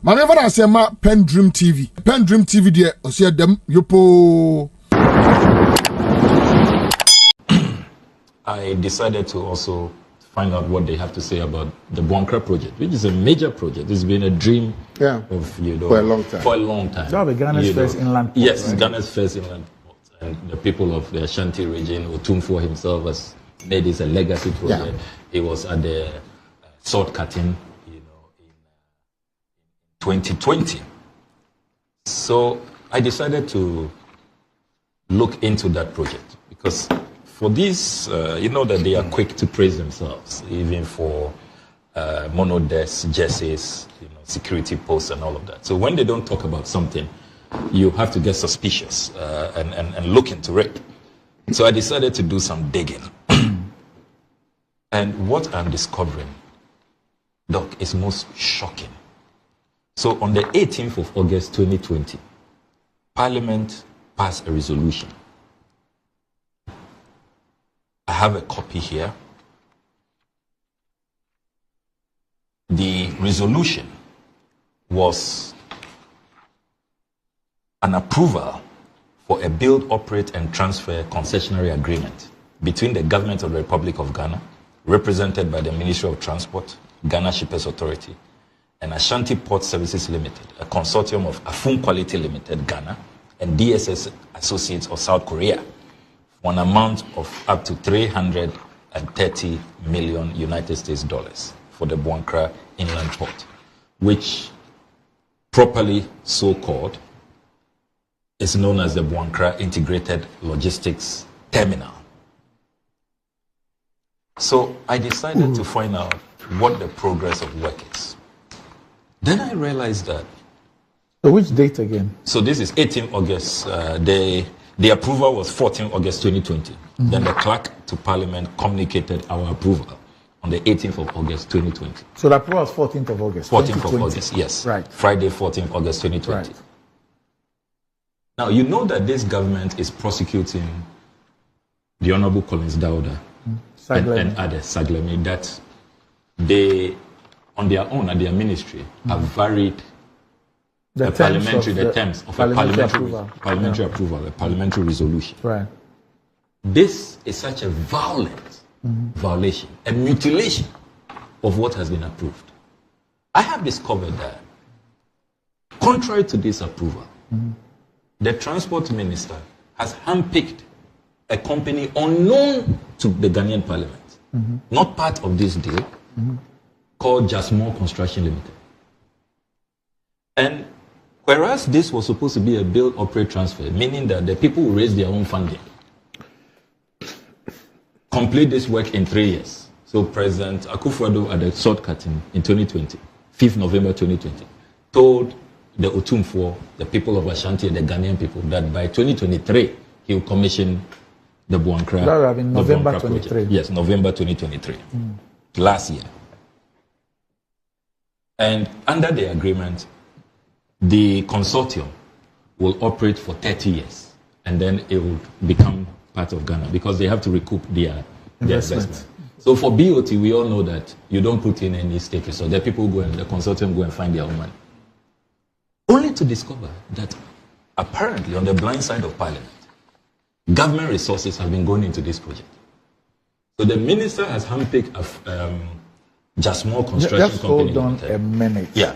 Manever I say ma PENDREAM TV. PENDREAM TV there, I see them yopo. I decided to also find out what they have to say about the Buankra project, which is a major project. It's been a dream of, for a long time. For a long time. That was Ghana's first inland port. Yes, right? Ghana's first inland port. And the people of the Ashanti region, Otumfuo himself has made this a legacy project. Yeah. He was at the sword cutting, in 2020. So I decided to look into that project because for this, that they are quick to praise themselves, even for monodesk, jerseys, security posts and all of that. So when they don't talk about something, you have to get suspicious and look into it. So I decided to do some digging. And what I'm discovering, Doc, is most shocking. So on the 18th of August 2020, Parliament passed a resolution. I have a copy here. The resolution was an approval for a build, operate, and transfer concessionary agreement between the government of the Republic of Ghana, represented by the Ministry of Transport, Ghana Shippers Authority, and Ashanti Port Services Limited, a consortium of Afun Quality Limited, Ghana, and DSS Associates of South Korea, for an amount of up to 330 million United States dollars for the Buankra Inland Port, which properly so-called is known as the Buankra Integrated Logistics Terminal. So I decided to find out what the progress of work is. Then I realized that. So which date again? So this is 18 August. The approval was 14 August 2020. Mm-hmm. Then the clerk to Parliament communicated our approval on the 18th of August 2020. So the approval was 14th of August 14th of August, yes. Right. Friday, 14th August 2020. Right. Now, you know that this government is prosecuting the Honorable Collins Dauda and others, Saglemi, that they, on their own, at their ministry, have varied the terms of a parliamentary approval, a parliamentary resolution. Right. This is such a violent violation, a mutilation of what has been approved. I have discovered that, contrary to this approval, the transport minister has handpicked a company unknown to the Ghanaian parliament, not part of this deal, called Jasmore Construction Limited. And whereas this was supposed to be a build, operate, transfer, meaning that the people will raise their own funding, complete this work in 3 years. So President Akufo-Addo at the sword cutting in 2020, 5th November 2020, told the Otumfuo, the people of Ashanti and the Ghanaian people, that by 2023, he will commission the Buankra. That would have been November 23. Yes, November 2023, last year. And under the agreement, the consortium will operate for 30 years, and then it will become part of Ghana because they have to recoup their investment. So for BOT, we all know that you don't put in any state resource. The people go and the consortium go and find their own money. Only to discover that apparently on the blind side of Parliament, government resources have been going into this project. So the minister has handpicked a Jasmore Construction Just Company. Hold on a minute. Yeah.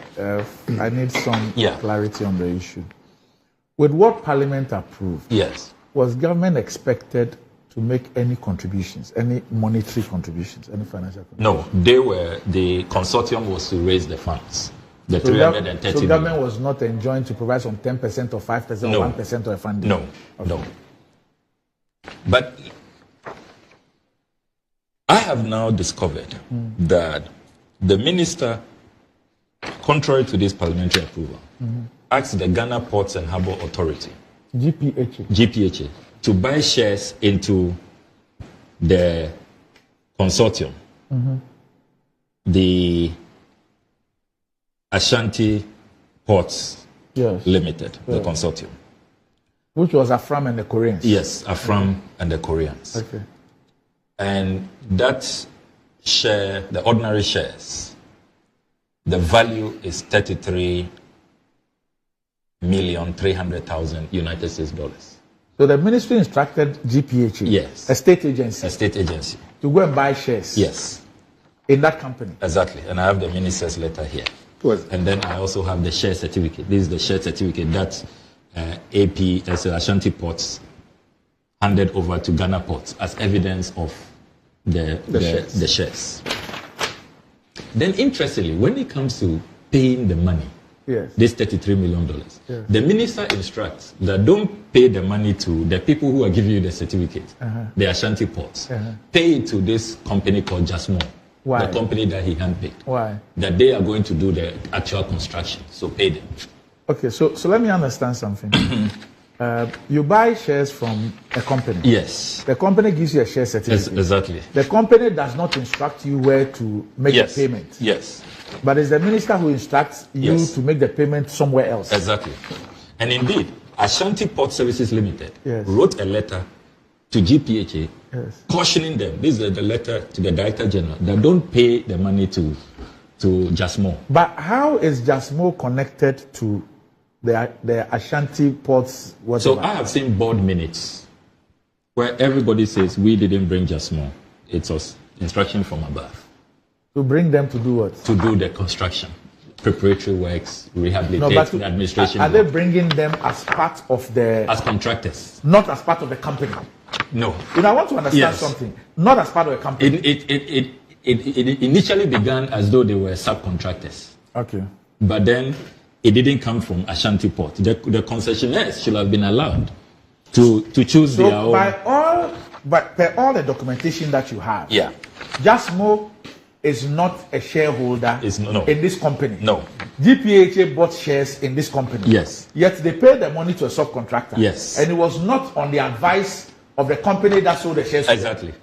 I need some clarity on the issue. With what Parliament approved, yes, was government expected to make any contributions, any monetary contributions, any financial contributions? No, the consortium was to raise the funds. The 330 So government was not enjoined to provide some 10% or 5% or 1% of funding? No, no. But I have now discovered that the minister, contrary to this parliamentary approval, asked the Ghana Ports and Harbour Authority, GPHA, to buy shares into the consortium, the Ashanti Ports Limited, the consortium. Which was Afram and the Koreans? Yes, Afram and the Koreans. Okay. And that share, the ordinary shares, The value is $33,300,000 United States dollars. So the ministry instructed GPHA, yes, a state agency, to go and buy shares. Yes. In that company. Exactly. And I have the minister's letter here. And then I also have the share certificate. This is the share certificate that AP, as Ashanti Ports, handed over to Ghana Ports as evidence of the shares. Then, interestingly, when it comes to paying the money, yes, this $33 million, yes, the minister instructs that don't pay the money to the people who are giving you the certificate, the Ashanti Ports. Pay it to this company called Jasmine. Why? The company that he handpicked. Why? That they are going to do the actual construction. So pay them. Okay, so let me understand something. You buy shares from a company. Yes. The company gives you a share certificate. Exactly. The company does not instruct you where to make the payment. Yes. But it's the minister who instructs you to make the payment somewhere else. Exactly. And indeed, Ashanti Port Services Limited wrote a letter to GPHA cautioning them. This is the letter to the Director General that don't pay the money to Jasmo. But how is Jasmo connected to the Ashanti Ports? Whatever? So I have seen board minutes where everybody says we didn't bring Jasmo. It was instruction from above. To bring them to do what? To do the construction, preparatory works, rehabilitation, administration. Are they bringing them as part of the... As contractors. Not as part of the company? No. You know, I want to understand something. Not as part of the company. It initially began as though they were subcontractors. Okay. But then it didn't come from Ashanti Port. The concessionaires should have been allowed to choose their own. But by all the documentation that you have, Jasmo is not a shareholder in this company. No. GPHA bought shares in this company. Yes. Yet they paid the money to a subcontractor. Yes. And it was not on the advice of the company that sold the shares. Exactly.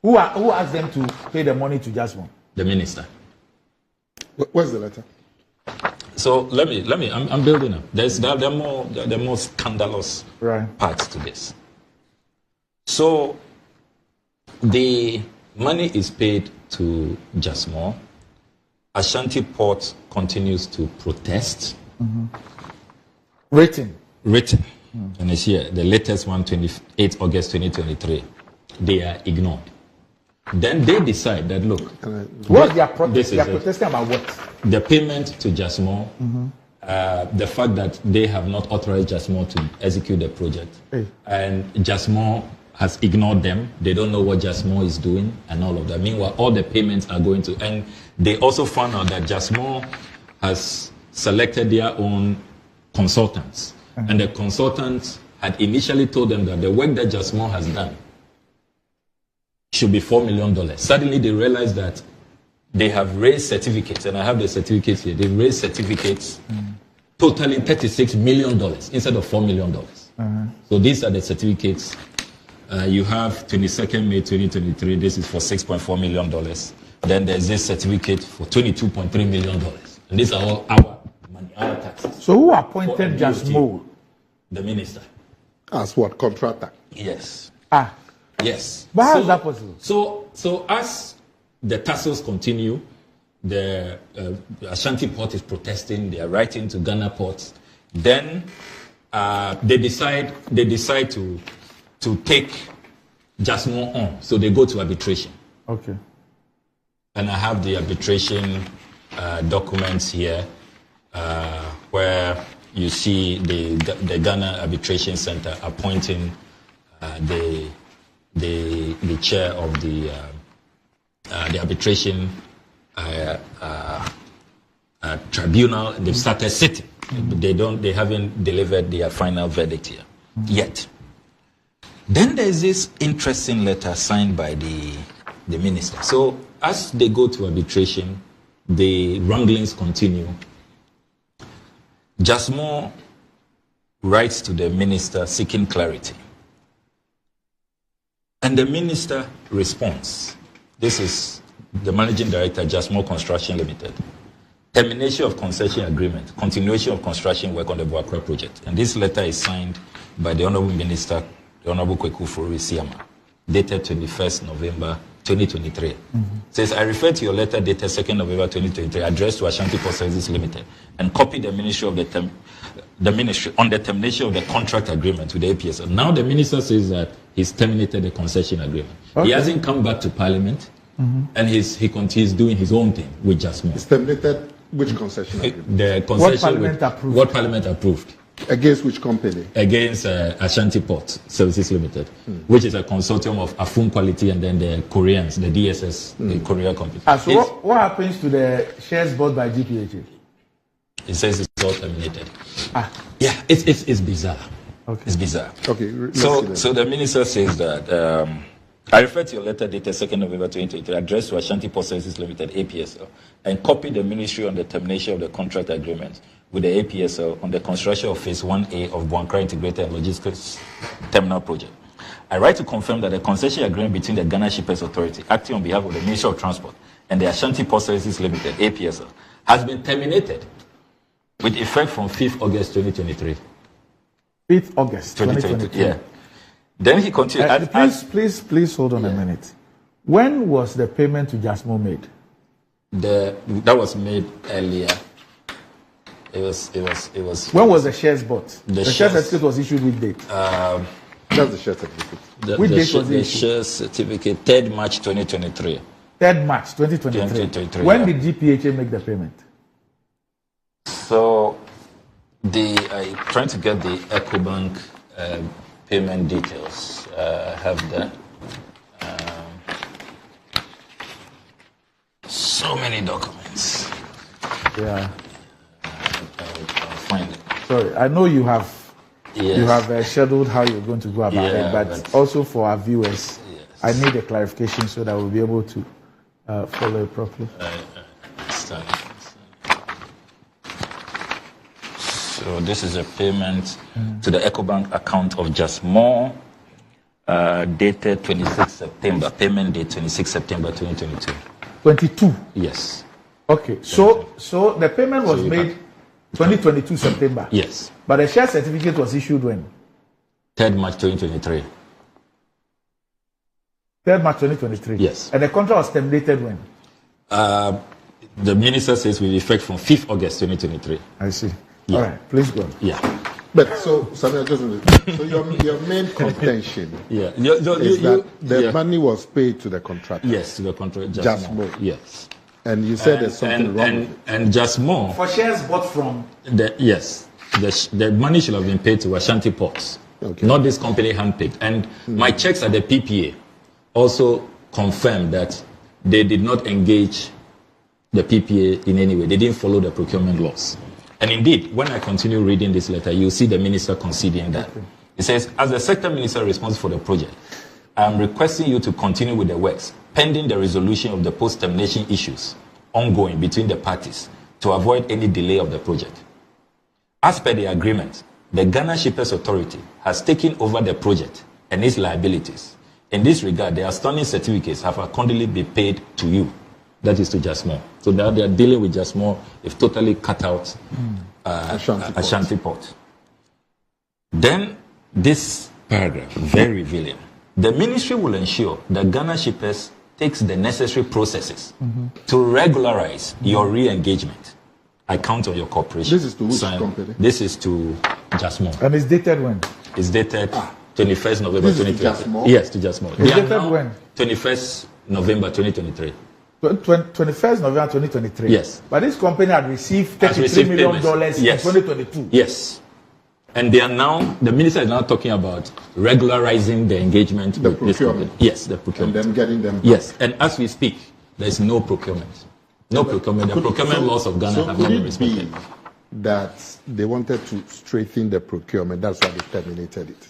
Who asked them to pay the money to Jasmo? The minister. Where's the letter? So let me. I'm building up. There are more scandalous parts to this. So the money is paid to Jasmo. Ashanti Port continues to protest. Written. And it's here, the latest one, 28 August 2023. They are ignored. Then they decide that, look. What's their protest? They are protesting about what? The payment to Jasmo, the fact that they have not authorized Jasmo to execute the project. And Jasmo has ignored them. They don't know what Jasmo is doing and all of that. Meanwhile, all the payments are going to... And they also found out that Jasmo has selected their own consultants. And the consultants had initially told them that the work that Jasmo has done should be $4 million. Suddenly they realized that they have raised certificates, and I have the certificates here. They raised certificates totaling $36 million instead of $4 million. So these are the certificates. You have 22nd May 2023. This is for $6.4 million. Then there's this certificate for $22.3 million. And these are all our money, our taxes. So who appointed Jasmo? The minister. As what? Contractor? Yes. Yes. But how is that possible? So as the tussles continue, the Ashanti Port is protesting. They are writing to Ghana Ports. Then they decide to take Jasmo on. So they go to arbitration. Okay. And I have the arbitration documents here, where you see the Ghana Arbitration Center appointing the chair of the arbitration tribunal. They've started sitting. They haven't delivered their final verdict here yet. Then there's this interesting letter signed by the minister. So as they go to arbitration, the wranglings continue. Jasmo writes to the minister seeking clarity. And the minister responds. This is the managing director, Jasmo Construction Limited. Termination of concession agreement, continuation of construction work on the Ablakwa project. And this letter is signed by the Honorable Minister, the Honorable Kweku Fori Siama, dated 21st November 2023. Says, I refer to your letter dated 2nd November 2023, addressed to Ashanti Port Services Limited, and copy the Ministry of the Ministry on the termination of the contract agreement with the APSL. Now the minister says that he's terminated the concession agreement. Okay. He hasn't come back to Parliament, and he continues doing his own thing with Just More. He's terminated which concession agreement? The concession what Parliament approved. Against which company? Against Ashanti Port Services Limited, which is a consortium of Afun Quality and then the Koreans, the DSS, the Korea company. So what happens to the shares bought by GPHA? It says it's all terminated. Yeah, it's bizarre. Okay. It's bizarre. Okay. So the minister says that I refer to your letter dated 2nd November 2023, addressed to Ashanti Port Services Limited, APSL, and copy the ministry on the termination of the contract agreement with the APSL on the construction of Phase 1A of Buankra Integrated Logistics Terminal Project. I write to confirm that the concession agreement between the Ghana Shippers Authority, acting on behalf of the Ministry of Transport, and the Ashanti Port Services Limited, APSL, has been terminated with effect from 5th August 2023. 5th August 2023. Yeah. Then he continued. Please hold on a minute. When was the payment to Just More made? That was made earlier. It was. When was the shares bought? The share certificate was issued with date. That's the share certificate. Which date was it the issued? share certificate 3rd March 2023. 3rd March 2023. When did GPHA make the payment? So, I'm trying to get the EcoBank payment details. I have that. So many documents. Yeah. I'll find it. Sorry, I know you have. Yes. You have scheduled how you're going to go about it, but also for our viewers, I need a clarification so that we'll be able to follow it properly. So this is a payment to the EcoBank account of Just More, dated 26 September. Payment date 26 September 2022. 22. Yes. Okay. So the payment was made 2022 September. Yes. But the share certificate was issued when? 3rd March 2023. 3rd March 2023. Yes. And the contract was terminated when? The minister says with effect from 5th August 2023. I see. Yeah. All right, please go on. Yeah. But so, Samuel, so your main contention is that the money was paid to the contractor. Yes, to the contractor. Just More. Yes. And you said there's something wrong with it. And Just More. For shares bought from? The money should have been paid to Ashanti Ports, not this company handpicked. And my checks at the PPA also confirmed that they did not engage the PPA in any way. They didn't follow the procurement laws. And indeed, when I continue reading this letter, you'll see the minister conceding that. It says, as the sector minister responsible for the project, I am requesting you to continue with the works, pending the resolution of the post-termination issues ongoing between the parties to avoid any delay of the project. As per the agreement, the Ghana Shippers Authority has taken over the project and its liabilities. In this regard, the outstanding certificates have accordingly been paid to you. That is to Just More. So now they are dealing with Just More. They've totally cut out Ashanti Port. Then this paragraph, very revealing. The ministry will ensure that Ghana Shippers takes the necessary processes to regularize your re-engagement. I count on your cooperation. This is to which company? This is to Just More. And it's dated when? It's dated 21st November 2023. Yes, to Just More. It's dated when? 21st November 2023. 21st November 2023. Yes. But this company had received $33 million in 2022. Yes. And they are now, the minister is now talking about regularizing the engagement with this company. Yes, the procurement. And then getting them. Yes. And as we speak, there is no procurement. No procurement. The procurement laws of Ghana have not been respected. That they wanted to strengthen the procurement. That's why they terminated it.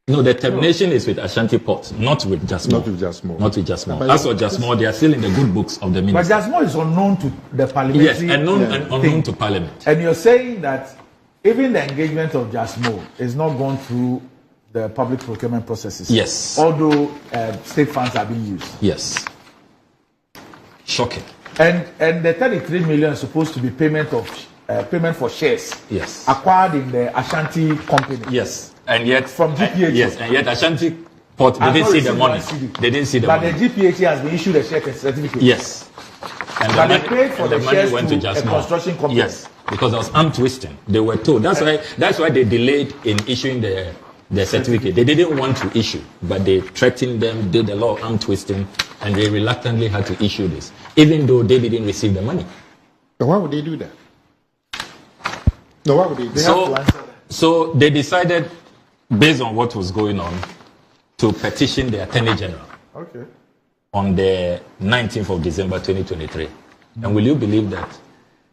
No, the termination is with Ashanti Port, not with Just More. Not with Just More. Not with Just More. As for Just More, they are still in the good books of the minister. But Just More is unknown to the parliamentary. Yes, and unknown to Parliament. And you're saying that even the engagement of Just More is not gone through the public procurement processes. Yes. Although state funds are being used. Yes. Shocking. And the 33 million is supposed to be payment for shares. Yes. Acquired in the Ashanti company. Yes. And yet from GPHA. Yes, and yet Ashanti Port, they didn't see the money. They didn't see the money. But the GPHA has been issued a share certificate. Yes. And but they paid for the shares went to a construction company. Yes, because there was arm twisting. They were told. That's why they delayed in issuing the certificate. They didn't want to issue, but they threatened them, did a lot of arm twisting, and they reluctantly had to issue this, even though they didn't receive the money. So why would they do that? No, why would they do that? So they decided, based on what was going on, to petition the Attorney General. Okay. On the 19th of December 2023. And will you believe that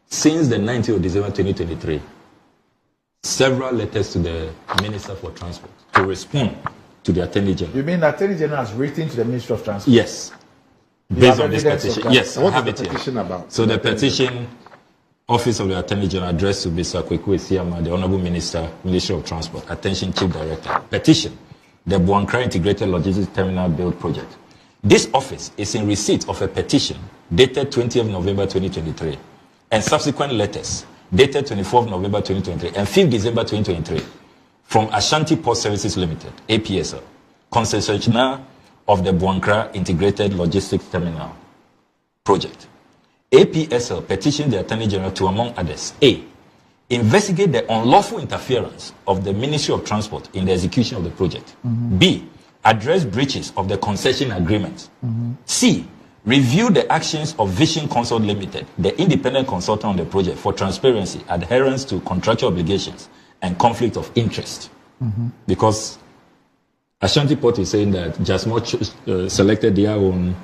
since the 19th of December 2023, several letters to the Minister for Transport to respond to the Attorney General. You mean the Attorney General has written to the Minister of Transport? Yes. Based on this petition. Yes, what is the petition about? So the petition, Office of the Attorney General, addressed to Mr. Kweku Esiama, the Honorable Minister, Ministry of Transport, Attention Chief Director. Petition, the Buankra Integrated Logistics Terminal Build Project. This office is in receipt of a petition dated 20th November 2023 and subsequent letters dated 24th November 2023 and 5th December 2023 from Ashanti Port Services Limited, APSL, concessionaire of the Buankra Integrated Logistics Terminal Project. APSL petitioned the Attorney General to, among others, A, investigate the unlawful interference of the Ministry of Transport in the execution of the project. B, address breaches of the concession agreement. C, review the actions of Vision Consult Limited, the independent consultant on the project, for transparency, adherence to contractual obligations, and conflict of interest. Because Ashanti Port is saying that Jasmo selected their own,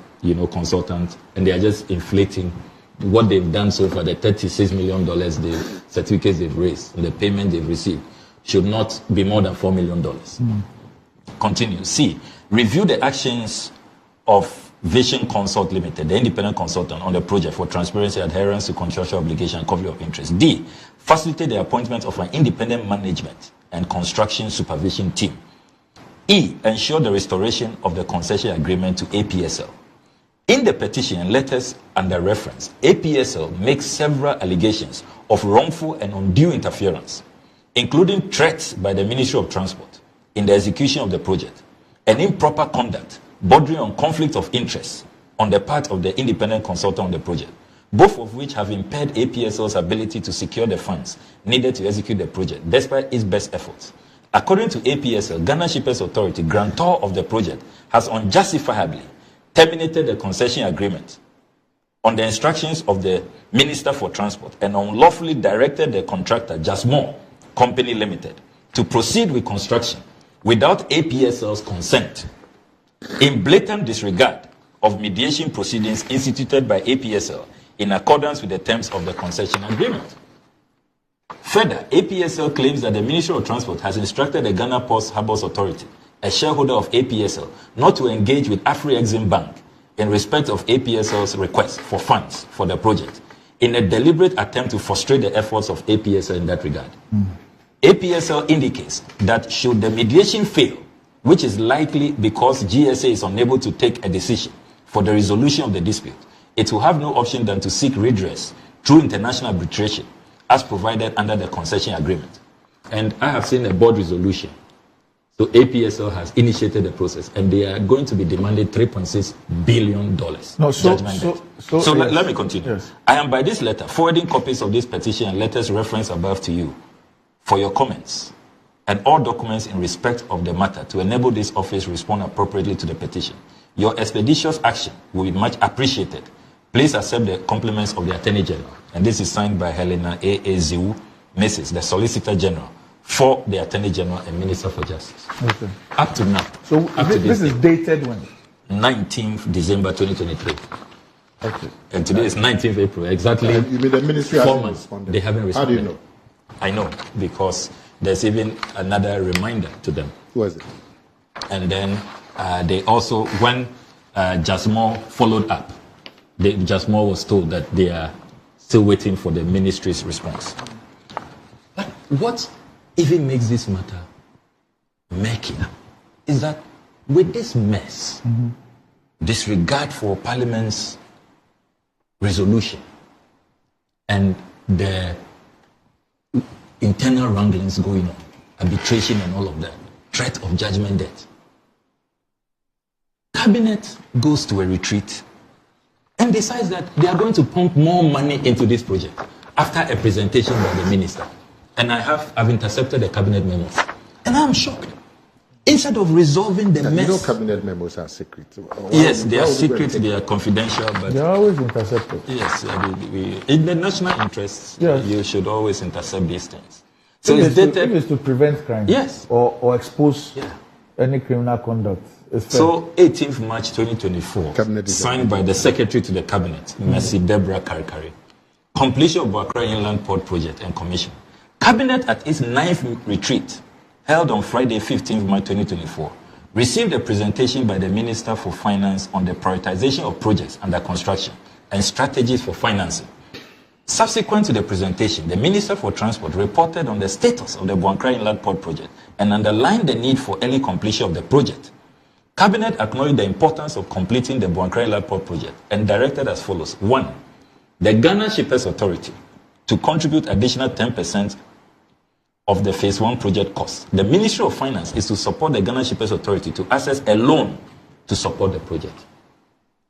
consultant, and they are just inflating what they've done so far. The $36 million, the certificates they've raised, and the payment they've received should not be more than $4 million. Continue. C, review the actions of Vision Consult Limited, the independent consultant on the project, for transparency, adherence to contractual obligation, and conflict of interest. D, facilitate the appointment of an independent management and construction supervision team. E, ensure the restoration of the concession agreement to APSL. In the petition and letters under reference, APSL makes several allegations of wrongful and undue interference, including threats by the Ministry of Transport in the execution of the project, and improper conduct bordering on conflict of interest on the part of the independent consultant on the project, both of which have impaired APSL's ability to secure the funds needed to execute the project, despite its best efforts. According to APSL, Ghana Shippers Authority, grantor of the project, has unjustifiably terminated the concession agreement on the instructions of the Minister for Transport and unlawfully directed the contractor, Jasmo Company Limited, to proceed with construction without APSL's consent, in blatant disregard of mediation proceedings instituted by APSL in accordance with the terms of the concession agreement. Further, APSL claims that the Ministry of Transport has instructed the Ghana Ports Harbours Authority, a shareholder of APSL, not to engage with Afri-Exim Bank in respect of APSL's request for funds for the project, in a deliberate attempt to frustrate the efforts of APSL in that regard. APSL indicates that should the mediation fail, which is likely because GSA is unable to take a decision for the resolution of the dispute, it will have no option than to seek redress through international arbitration as provided under the concession agreement. And I have seen a board resolution. So APSL has initiated the process, and they are going to be demanded $3.6 billion. So let me continue. Yes. I am by this letter forwarding copies of this petition and letters referenced above to you for your comments and all documents in respect of the matter to enable this office respond appropriately to the petition. Your expeditious action will be much appreciated. Please accept the compliments of the Attorney General. And this is signed by Helena A.A. Ziwu, Mrs., the Solicitor General for the Attorney General and Minister for Justice. Okay. Up to now. So this is dated when? 19th December 2023. Okay. And today is 19th April. Exactly. You mean the ministry 4 months. They haven't responded. How do you know? I know because there's even another reminder to them. Who is it? And then they also, when Jasmo followed up, Jasmo was told that they are still waiting for the ministry's response. But what even makes this matter murkier is that with this mess, disregard for Parliament's resolution and the internal wranglings going on, arbitration and all of that, threat of judgment debt, cabinet goes to a retreat and decides that they are going to pump more money into this project after a presentation by the minister. And I've intercepted the cabinet memos. And I'm shocked. Instead of resolving the mess... You know cabinet memos are secret. Yes, they are secret, they are confidential. But they're always intercepted. Yes, in the national interests, yes, you should always intercept these things. So it's dated to prevent crime. Yes. Or expose any criminal conduct. So 18th March 2024, signed by the Secretary to the Cabinet, Mercy Deborah Karikari. Completion of Ablakwa Inland Port Project and Commission. Cabinet at its 9th retreat, held on Friday 15th March 2024, received a presentation by the Minister for Finance on the prioritization of projects under construction and strategies for financing. Subsequent to the presentation, the Minister for Transport reported on the status of the Ablakwa Inland Port Project and underlined the need for early completion of the project. Cabinet acknowledged the importance of completing the Ablakwa Inland Port Project and directed as follows. 1. The Ghana Shippers Authority to contribute additional 10% of the Phase 1 project cost. The Ministry of Finance is to support the Ghana Shippers Authority to access a loan to support the project.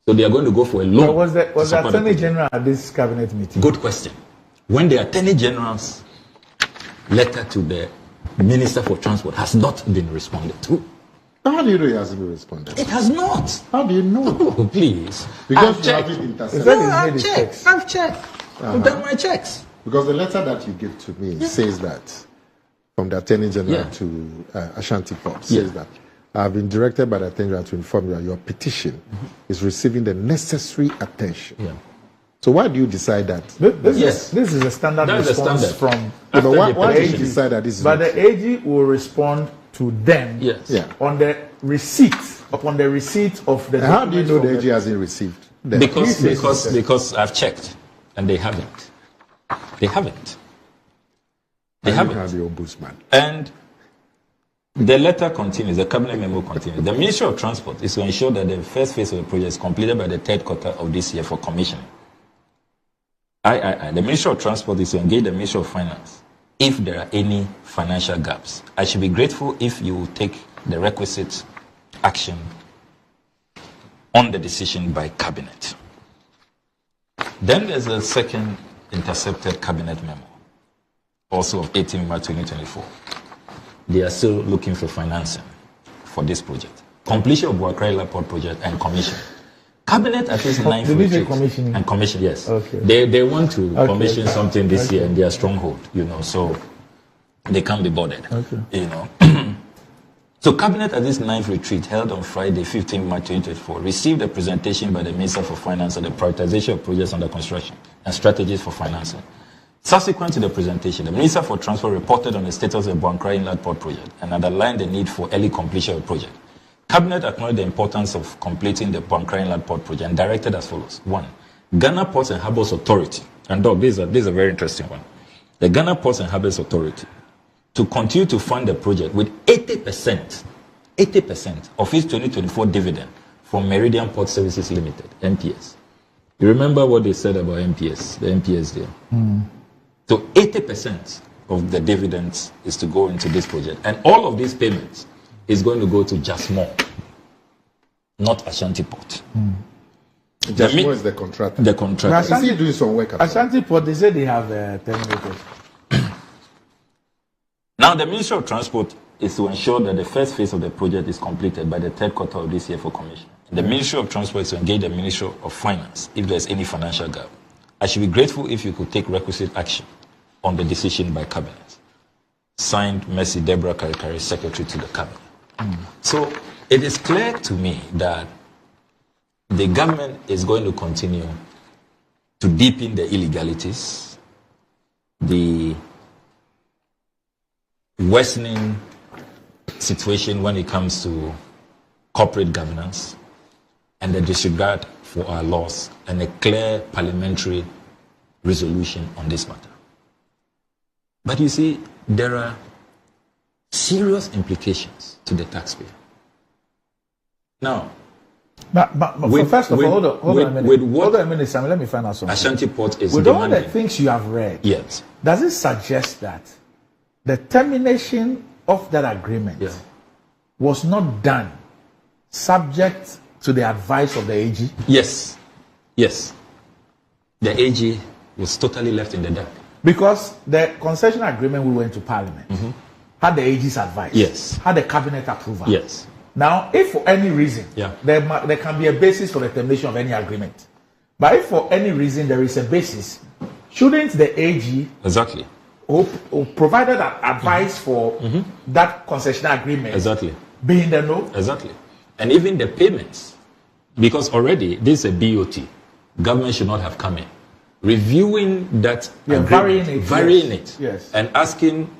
So they are going to go for a loan. Was the Attorney General at this cabinet meeting? Good question. When the Attorney General's letter to the Minister for Transport has not been responded to. How do you know it hasn't been responded? It has not. How do you know? Oh, please. Because I've checked. I've checked. I've done my checks. Because the letter that you give to me says that, from the Attorney General to Ashanti Port, says that I've been directed by the Attorney General to inform you that your petition is receiving the necessary attention. Yeah. So why do you decide that? This is a standard response from... But why do you decide that this is... But the AG will respond to them on the receipt, upon the receipt of the... How do you know the AG hasn't received them? Because I've checked and they haven't. They haven't. They haven't. Have the ombudsman. And the letter continues, the cabinet memo continues. The Ministry of Transport is to ensure that the first phase of the project is completed by the 3rd quarter of this year for commissioning. The Ministry of Transport is to engage the Ministry of Finance if there are any financial gaps. I should be grateful if you will take the requisite action on the decision by cabinet. Then there's a second intercepted cabinet memo, also of 18 March 2024. They are still looking for financing for this project. Completion of Ablakwa Inland Port Project and commission. Cabinet at least 9th retreat. And commission, yes. Okay. They want to commission something this year in their stronghold, so they can't be bothered, So Cabinet at this 9th retreat held on Friday, 15 March 2024, received a presentation by the Minister for Finance on the prioritization of projects under construction and strategies for financing. Subsequent to the presentation, the Minister for Transport reported on the status of the Ablakwa Inland Port Project and underlined the need for early completion of the project. Cabinet acknowledged the importance of completing the Ablakwa Inland Port Project and directed as follows. 1. Ghana Ports and Harbours Authority, and this is a very interesting one. The Ghana Ports and Harbours Authority to continue to fund the project with 80% of its 2024 dividend from Meridian Port Services Limited, MPS. You remember what they said about MPS, the MPS deal? So 80% of the dividends is to go into this project. And all of these payments is going to go to Jasmine, not Ashanti Port. Jasmine is the contractor. The contractor. Is he doing some work? Ashanti Port, they say they have terminated. Now, the Ministry of Transport is to ensure that the first phase of the project is completed by the 3rd quarter of this year for commission. The Ministry of Transport is to engage the Ministry of Finance if there's any financial gap. I should be grateful if you could take requisite action on the decision by Cabinet. Signed, Mercy Deborah Karikari, Secretary to the Cabinet. So it is clear to me that the government is going to continue to deepen the illegalities, the worsening situation when it comes to corporate governance and the disregard for our laws and a clear parliamentary resolution on this matter. But you see, there are serious implications to the taxpayer. Now, first of all, hold on a minute, Sammy, let me find out something. Ashanti Port is with all the things you have read, yes, does it suggest that the termination of that agreement was not done subject to the advice of the AG? Yes. Yes. The AG was totally left in the dark. Because the concession agreement we went to Parliament had the AG's advice. Yes. Had the cabinet approval. Yes. Now, if for any reason there can be a basis for the termination of any agreement, but if for any reason there is a basis, shouldn't the AG who provided advice for that concession agreement be in the know? Exactly. And even the payments, because already this is a BOT, government should not have come in. Reviewing that agreement, varying it, and asking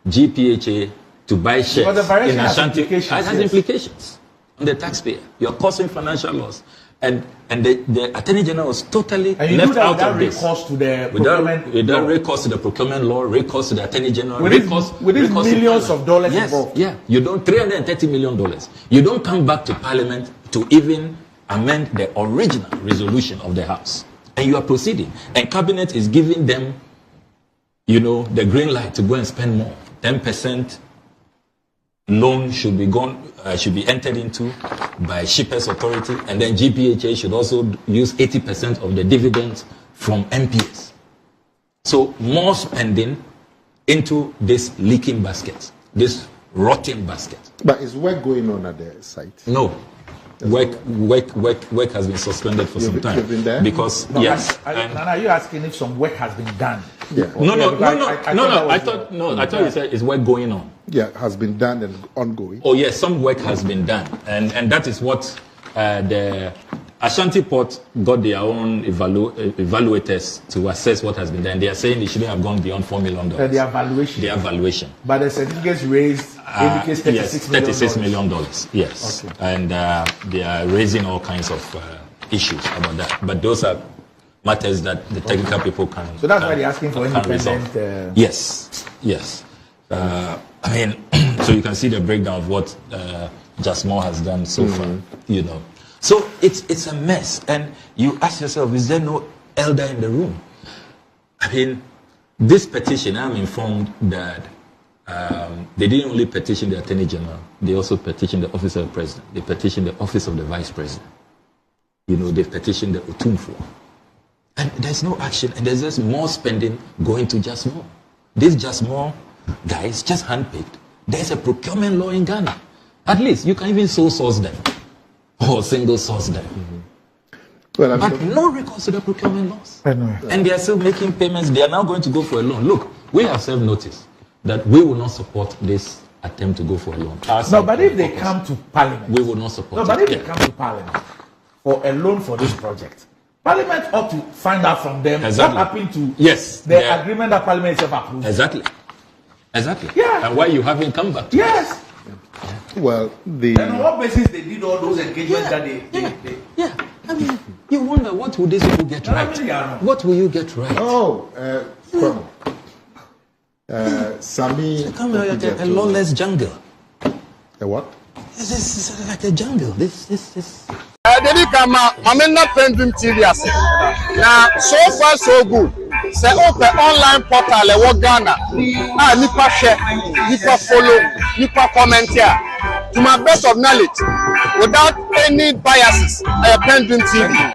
GPHA to buy shares in Ashanti has implications on the taxpayer. You're causing financial loss. And the Attorney General was totally left out of this. Without recourse to the procurement law, recourse to the Attorney General, with millions of dollars involved. Yeah, you don't $330 million. You don't come back to Parliament to even amend the original resolution of the House, and you are proceeding. And Cabinet is giving them, the green light to go and spend more. 10% loan should be entered into by Shippers Authority, and then GPHA should also use 80% of the dividends from MPS. So more spending into this leaking basket, this rotting basket. But is work going on at the site? No. Work has been suspended for some time. You've been there? Because are you asking if some work has been done? Yeah. No. I thought you said is work going on. Yeah, has been done and ongoing. Oh yes, some work has been done, and that is what the Ashanti Port got their own evaluators to assess what has been done. They are saying it shouldn't have gone beyond $4 million. The evaluation. But the certificates raised indicates $36 million. Yes. Okay. And they are raising all kinds of issues about that. But those are matters that the technical people can. So that's why they're asking for independent. Yes. So you can see the breakdown of what Jasmine has done so far. So it's a mess, and you ask yourself, is there no elder in the room? This petition, I'm informed that they didn't only petition the Attorney General, they also petitioned the Office of the President, they petitioned the Office of the Vice President. They petitioned the Otumfo. And there's no action, and there's just more spending going to Jasmine. This Jasmine guys just handpicked. There's a procurement law in Ghana. At least you can even sole source them or single source them. But no recourse to the procurement laws. And they are still making payments. They are now going to go for a loan. Look, we have served notice that we will not support this attempt to go for a loan. But if they come to Parliament, we will not support it. But if they come to Parliament for a loan for this project, Parliament ought to find out from them what happened to the agreement that Parliament itself approved. Exactly. Yeah. And why you haven't come back? Yes. Well, and on what basis they did all those engagements that they you wonder, what will these people get right? What will you get right? Sami. Come here, like a lawless jungle. A what? This is like a jungle. This. Dedi kama mamena PENDREAM TV ase. Now so far so good. Say open online portal e Ghana. Nipa share, nipa follow, nipa comment here. To my best of knowledge, without any biases, PENDREAM TV.